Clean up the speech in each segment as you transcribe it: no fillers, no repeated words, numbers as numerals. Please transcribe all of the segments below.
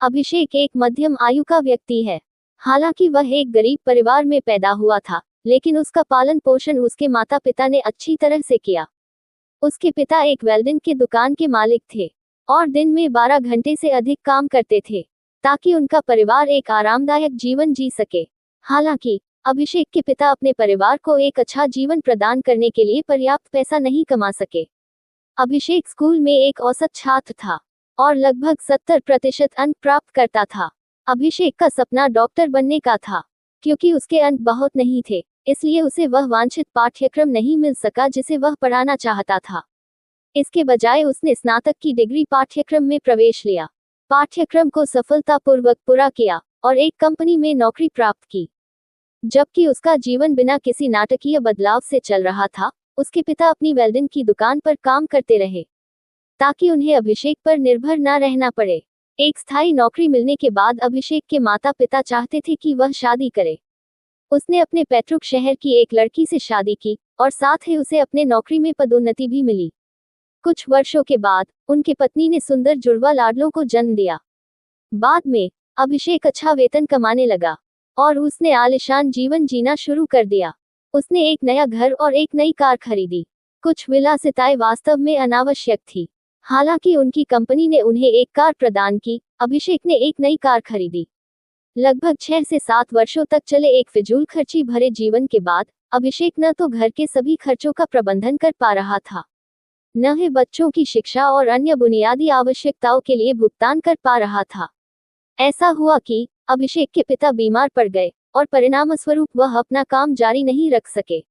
अभिषेक एक मध्यम आयु का व्यक्ति है। हालांकि वह एक गरीब परिवार में पैदा हुआ था, लेकिन उसका पालन पोषण उसके माता पिता ने अच्छी तरह से किया। उसके पिता एक वेल्डिंग की दुकान के मालिक थे और दिन में 12 घंटे से अधिक काम करते थे, ताकि उनका परिवार एक आरामदायक जीवन जी सके। हालांकि अभिषेक के पिता अपने परिवार को एक अच्छा जीवन प्रदान करने के लिए पर्याप्त पैसा नहीं कमा सके। अभिषेक स्कूल में एक औसत छात्र था और लगभग 70% अंक प्राप्त करता था। अभिषेक का सपना डॉक्टर बनने का था। क्योंकि उसके अंक बहुत नहीं थे, इसलिए उसे वह वांछित पाठ्यक्रम नहीं मिल सका जिसे वह पढ़ाना चाहता था। इसके बजाय उसने स्नातक की डिग्री पाठ्यक्रम में प्रवेश लिया, पाठ्यक्रम को सफलतापूर्वक पूरा किया और एक कंपनी में नौकरी प्राप्त की। जबकि उसका जीवन बिना किसी नाटकीय बदलाव से चल रहा था, उसके पिता अपनी वेल्डिंग की दुकान पर काम करते रहे, ताकि उन्हें अभिषेक पर निर्भर न रहना पड़े। एक स्थायी नौकरी मिलने के बाद अभिषेक के माता पिता चाहते थे कि वह शादी करे। उसने अपने पैतृक शहर की एक लड़की से शादी की और साथ ही उसे अपने नौकरी में पदोन्नति भी मिली। कुछ वर्षों के बाद उनकी पत्नी ने सुंदर जुड़वा लाडलों को जन्म दिया। बाद में अभिषेक अच्छा वेतन कमाने लगा और उसने आलीशान जीवन जीना शुरू कर दिया। उसने एक नया घर और एक नई कार खरीदी। कुछ विलासिताएं वास्तव में अनावश्यक थी। हालांकि उनकी कंपनी ने उन्हें एक कार प्रदान की। अभिषेक ने एक नई कार खरीदी। लगभग 6 से 7 वर्षों तक चले एक फिजूल खर्ची भरे जीवन के बाद अभिषेक न तो घर के सभी खर्चों का प्रबंधन कर पा रहा था, न ही बच्चों की शिक्षा और अन्य बुनियादी आवश्यकताओं के लिए भुगतान कर पा रहा था। ऐसा हुआ कि अभिषेक के पिता बीमार पड़ गए और परिणामस्वरूप वह अपना काम जारी नहीं रख सके।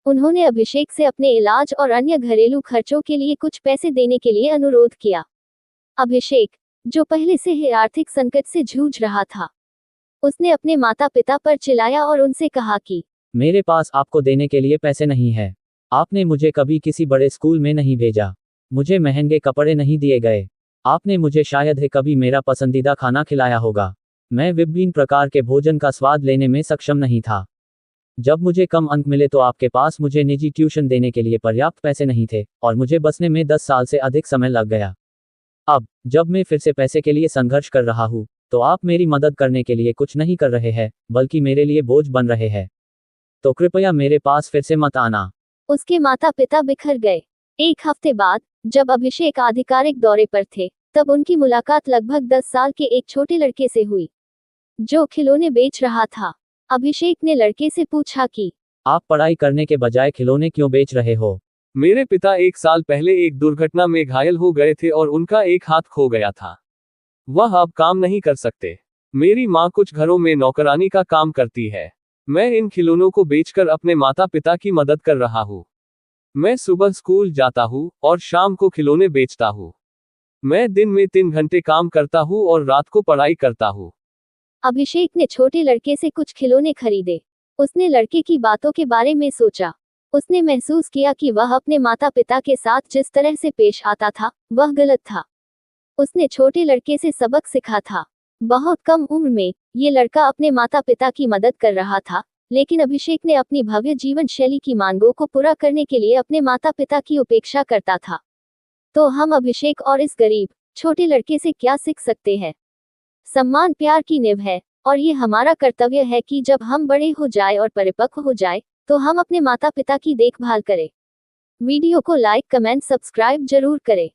उन्होंने अभिषेक से अपने इलाज और अन्य घरेलू खर्चों के लिए कुछ पैसे देने के लिए अनुरोध किया। अभिषेक, जो पहले से ही आर्थिक संकट से जूझ रहा था, उसने अपने माता पिता पर चिल्लाया और उनसे कहा कि मेरे पास आपको देने के लिए पैसे नहीं है। आपने मुझे कभी किसी बड़े स्कूल में नहीं भेजा। मुझे महंगे कपड़े नहीं दिए गए। आपने मुझे शायद ही कभी मेरा पसंदीदा खाना खिलाया होगा। मैं विभिन्न प्रकार के भोजन का स्वाद लेने में सक्षम नहीं था। जब मुझे कम अंक मिले तो आपके पास मुझे निजी ट्यूशन देने के लिए पर्याप्त पैसे नहीं थे और मुझे बसने में 10 साल से अधिक समय लग गया। अब जब मैं फिर से पैसे के लिए संघर्ष कर रहा हूँ, तो आप मेरी मदद करने के लिए कुछ नहीं कर रहे हैं, बल्कि मेरे लिए बोझ बन रहे हैं। तो कृपया मेरे पास फिर से मत आना। उसके माता पिता बिखर गए। एक हफ्ते बाद जब अभिषेक आधिकारिक दौरे पर थे, तब उनकी मुलाकात लगभग 10 साल के एक छोटे लड़के से हुई, जो खिलौने बेच रहा था। अभिषेक ने लड़के से पूछा कि आप पढ़ाई करने के बजाय खिलौने क्यों बेच रहे हो? मेरे पिता 1 साल पहले एक दुर्घटना में घायल हो गए थे और उनका एक हाथ खो गया था। वह अब काम नहीं कर सकते। मेरी माँ कुछ घरों में नौकरानी का काम करती है। मैं इन खिलौनों को बेचकर अपने माता पिता की मदद कर रहा हूँ। मैं सुबह स्कूल जाता हूँ और शाम को खिलौने बेचता हूँ। मैं दिन में 3 घंटे काम करता हूँ और रात को पढ़ाई करता हूँ। अभिषेक ने छोटे लड़के से कुछ खिलौने खरीदे। उसने लड़के की बातों के बारे में सोचा। उसने महसूस किया कि वह अपने माता पिता के साथ जिस तरह से पेश आता था, वह गलत था। उसने छोटे लड़के से सबक सीखा था। बहुत कम उम्र में ये लड़का अपने माता पिता की मदद कर रहा था, लेकिन अभिषेक ने अपनी भव्य जीवन शैली की मांगों को पूरा करने के लिए अपने माता पिता की उपेक्षा करता था। तो हम अभिषेक और इस गरीब छोटे लड़के से क्या सीख सकते हैं? सम्मान प्यार की नींव है और ये हमारा कर्तव्य है कि जब हम बड़े हो जाए और परिपक्व हो जाए, तो हम अपने माता पिता की देखभाल करें। वीडियो को लाइक, कमेंट, सब्सक्राइब जरूर करें।